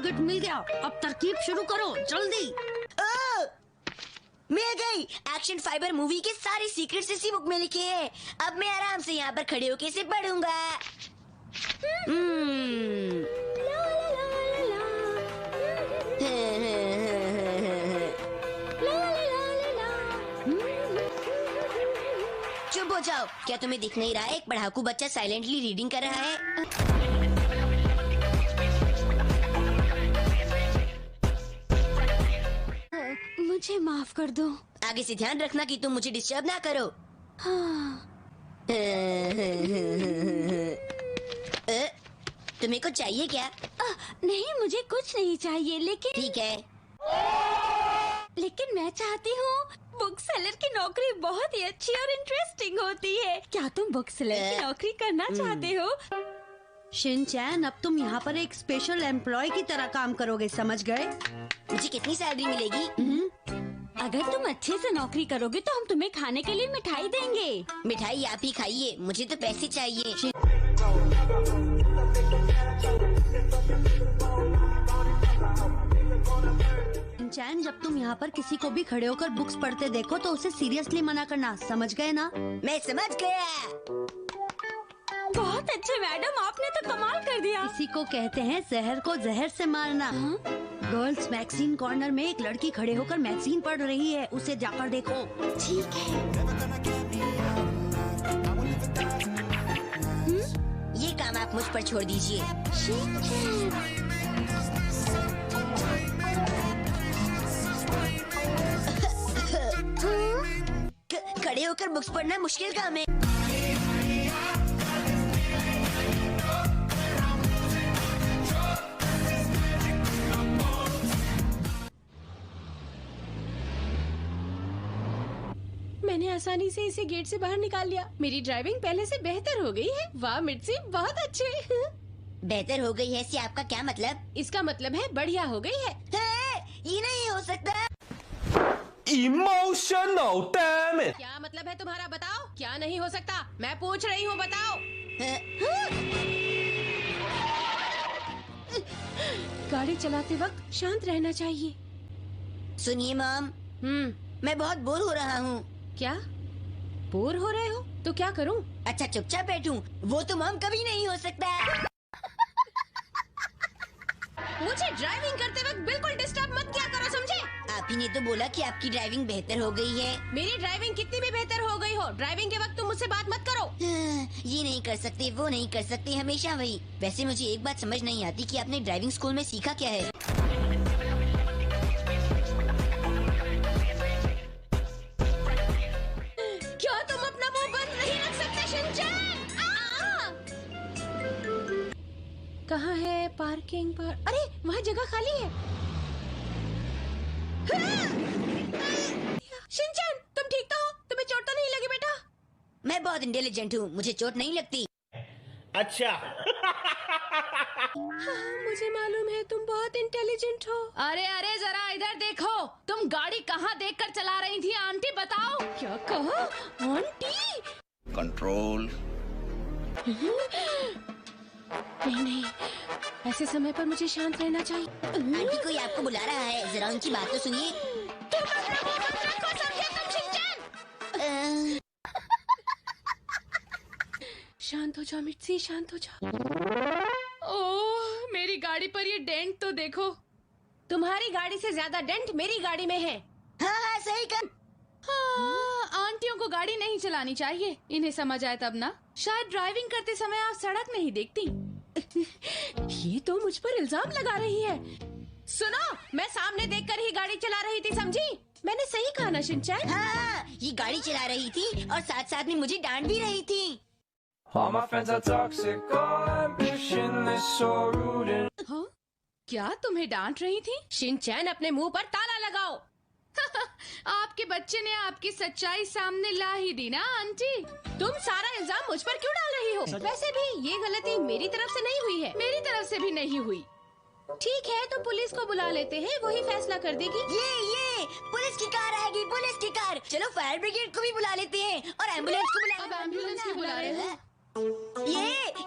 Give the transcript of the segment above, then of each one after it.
Certificate मिल गया। अब तरकीब शुरू करो जल्दी। मिल गई। एक्शन फाइबर मूवी के सारे सीक्रेट्स इसी बुक में लिखे हैं। अब मैं आराम से यहाँ पर खड़े होके इसे पढ़ूंगा। चुप हो जाओ। क्या तुम्हें दिख नहीं रहा है? एक पढ़ाकू बच्चा साइलेंटली रीडिंग कर रहा है। मुझे माफ कर दो। आगे से ध्यान रखना कि तुम मुझे डिस्टर्ब ना करो। हाँ। तुम्हें कुछ चाहिए क्या? नहीं, मुझे कुछ नहीं चाहिए, लेकिन ठीक है। लेकिन मैं चाहती हूँ बुक सेलर की नौकरी बहुत ही अच्छी और इंटरेस्टिंग होती है। क्या तुम बुक सेलर की नौकरी करना चाहते हो? शिनचैन, अब तुम यहाँ पर एक स्पेशल एम्प्लॉय की तरह काम करोगे, समझ गए? मुझे कितनी सैलरी मिलेगी? अगर तुम अच्छे से नौकरी करोगे तो हम तुम्हें खाने के लिए मिठाई देंगे। मिठाई आप ही खाइए, मुझे तो पैसे चाहिए। शिनचैन, जब तुम यहाँ पर किसी को भी खड़े होकर बुक्स पढ़ते देखो तो उसे सीरियसली मना करना, समझ गए ना? मैं समझ गया। बहुत अच्छे मैडम, आपने तो कमाल कर दिया। इसी को कहते हैं जहर को जहर से मारना। गर्ल्स मैगजीन कॉर्नर में एक लड़की खड़े होकर मैगजीन पढ़ रही है, उसे जाकर देखो। ठीक है। ये काम आप मुझ पर छोड़ दीजिए। खड़े होकर बुक्स पढ़ना मुश्किल काम है। मैंने आसानी से इसे गेट से बाहर निकाल लिया। मेरी ड्राइविंग पहले से बेहतर हो गई है। वाह मिर्ची, बहुत अच्छे। बेहतर हो गई है इससे आपका क्या मतलब? इसका मतलब है बढ़िया हो गई है। ये नहीं हो सकता। Emotional damn it! क्या मतलब है तुम्हारा? बताओ। क्या नहीं हो सकता? मैं पूछ रही हूँ, बताओ। गाड़ी चलाते वक्त शांत रहना चाहिए। सुनिए मॉम, मैं बहुत बोर हो रहा हूँ। क्या बोर हो रहे हो? तो क्या करूँ? अच्छा चुपचाप बैठूं? वो तो मॉम कभी नहीं हो सकता। मुझे ड्राइविंग करते वक्त बिल्कुल डिस्टर्ब मत किया करो, समझे? आप ही ने तो बोला कि आपकी ड्राइविंग बेहतर हो गई है। मेरी ड्राइविंग कितनी भी बेहतर हो गई हो, ड्राइविंग के वक्त तुम मुझसे बात मत करो। ये नहीं कर सकते, वो नहीं कर सकते, हमेशा वही। वैसे मुझे एक बात समझ नहीं आती कि आपने ड्राइविंग स्कूल में सीखा क्या है? क्या तुम अपना मुंह बंद नहीं रख सकते शिनचैन? कहाँ है पार्किंग पर? अरे वहाँ जगह खाली है। शिनचैन, तुम ठीक तो हो? तुम्हें चोट तो नहीं लगी बेटा? मैं बहुत इंटेलिजेंट हूँ, मुझे चोट नहीं लगती। अच्छा। मुझे मालूम है तुम बहुत इंटेलिजेंट हो। अरे अरे जरा इधर देखो, तुम गाड़ी कहाँ देखकर चला रही थी आंटी, बताओ। क्या कहा? आंटी? कंट्रोल। नहीं, ऐसे समय पर मुझे शांत रहना चाहिए। आंटी कोई आपको बुला रहा है, जरा उनकी बात तो सुनिए। तुम अपना मुंह बंद रखो, समझे तुम शिनचैन? शांत हो जाओ मिर्ची, शांत हो जाओ। ओह, मेरी गाड़ी पर ये डेंट तो देखो। तुम्हारी गाड़ी से ज्यादा डेंट मेरी गाड़ी में है। हाँ सही कर। हाँ, आंटियों को गाड़ी नहीं चलानी चाहिए, इन्हें समझ आए तब ना। शायद ड्राइविंग करते समय आप सड़क नहीं देखती। ये तो मुझ पर इल्जाम लगा रही है। सुनो, मैं सामने देखकर ही गाड़ी चला रही थी, समझी? मैंने सही कहा ना शिनचैन? हाँ, ये गाड़ी चला रही थी और साथ साथ में मुझे डांट भी रही थी। All my friends are toxic, all ambitionless, so rude and... हाँ? क्या तुम्हें डांट रही थी? शिनचैन, अपने मुंह पर ताला लगाओ। आपके बच्चे ने आपकी सच्चाई सामने ला ही दी ना आंटी। तुम सारा इल्जाम मुझ पर क्यों डाल रही हो? वैसे भी ये गलती मेरी तरफ से नहीं हुई है। मेरी तरफ से भी नहीं हुई। ठीक है, तो पुलिस को बुला लेते हैं, वही फैसला कर देगी। ये पुलिस की कार आएगी, पुलिस की कार। चलो फायर ब्रिगेड को भी बुला लेते हैं और एम्बुलेंस को बुला। अब एम्बुलेंस भी बुला रहे हैं।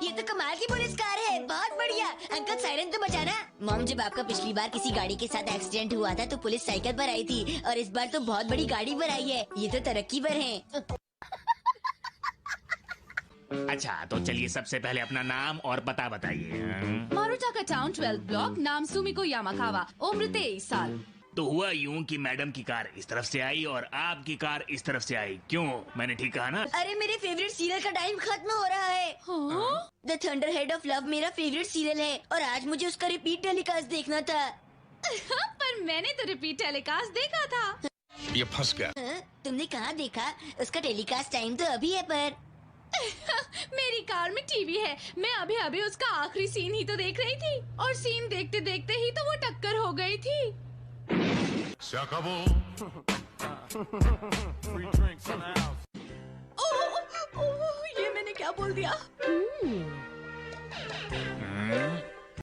ये तो कमाल की पुलिस कार है, बहुत बढ़िया। अंकल सायरन तो बजाना। मॉम, जब आपका पिछली बार किसी गाड़ी के साथ एक्सीडेंट हुआ था तो पुलिस साइकिल पर आई थी और इस बार तो बहुत बड़ी गाड़ी पर आई है। ये तो तरक्की पर है। अच्छा तो चलिए सबसे पहले अपना नाम और पता बताइए। मारुताका टाउन 12 ब्लॉक, नाम सुमिको यामाकावा, उम्र 23 साल। तो हुआ यूं कि मैडम की कार इस तरफ से आई और आपकी कार इस तरफ से आई। क्यों, मैंने ठीक कहा ना? अरे मेरे फेवरेट सीरियल का टाइम खत्म हो रहा है। द थंडरहेड ऑफ लव मेरा फेवरेट सीरियल है और आज मुझे उसका रिपीट टेलीकास्ट देखना था। पर मैंने तो रिपीट टेलीकास्ट देखा था। ये फंस गया। तुमने कहाँ देखा? उसका टेलीकास्ट टाइम तो अभी है पर। मेरी कार में टीवी है। मैं अभी अभी उसका आखिरी सीन ही तो देख रही थी और सीन देखते देखते ही तो वो टक्कर हो गई थी। Se acabó. ओह, ये मैंने क्या बोल दिया?